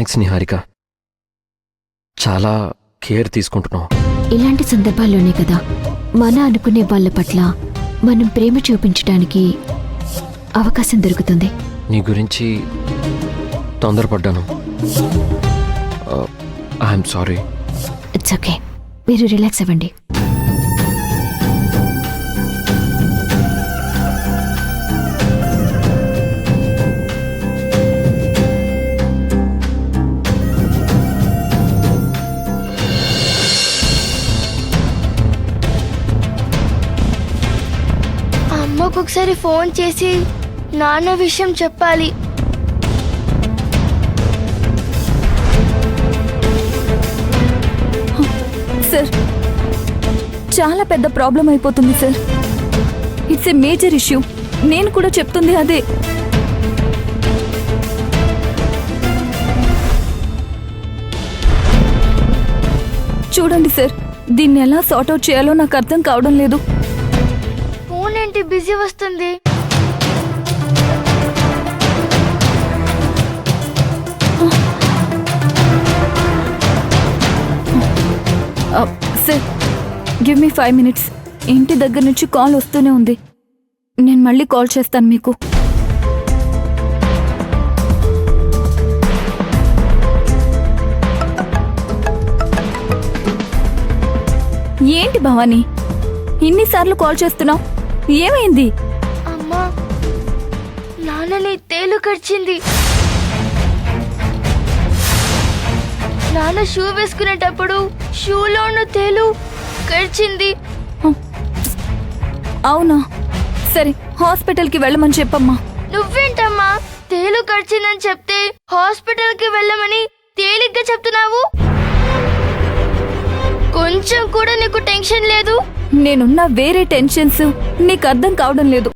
Thanks Niharika, చాలా care తీసుకుంటున్నావు. ఇలాంటి సందర్భాల్లోనే కదా మన అనుకునే వాళ్ళ పట్ల మనం ప్రేమ చూపించడానికి అవకాశం దొరుకుతుంది. నీ గురించి తొందరపడ్డాను. I'm sorry. ఇట్స్ ఓకే, మీరు రిలాక్స్ అవ్వండి. అమ్మకు ఒకసారి ఫోన్ చేసి నాన్న విషయం చెప్పాలి. సార్, చాలా పెద్ద ప్రాబ్లం అయిపోతుంది sir. It's a major issue. నేను కూడా చెప్తుంది అదే. చూడండి సార్, దీన్ని ఎలా సార్ట్అవుట్ చేయాలో నాకు అర్థం కావడం లేదు. ఫోన్ ఏంటి బిజీ వస్తుంది? Sir, give me 5 minutes. ఇంటి దగ్గర నుంచి కాల్ వస్తూనే ఉంది. నేను మళ్ళీ కాల్ చేస్తాను మీకు. ఏంటి భవానీ, ఇన్నిసార్లు కాల్ చేస్తున్నావు? ఏమైంది? అమ్మా, నాన్నని తేలు కరిచింది. నాన్న షూ వేసుకునేటప్పుడు షూలో ఉన్న తేలు కరిచింది. అవునా? సరే, హాస్పిటల్కి వెళ్ళమని చెప్పమ్మా. నువ్వేంటమ్మా తేలు కరిచిందని చెప్తే హాస్పిటల్కి వెళ్ళమని తేలిగ్గా చెప్తున్నావు? కొంచెం కూడా నీకు టెన్షన్ లేదు? నేనున్న వేరే టెన్షన్స్ నీకు అర్థం కావడం లేదు.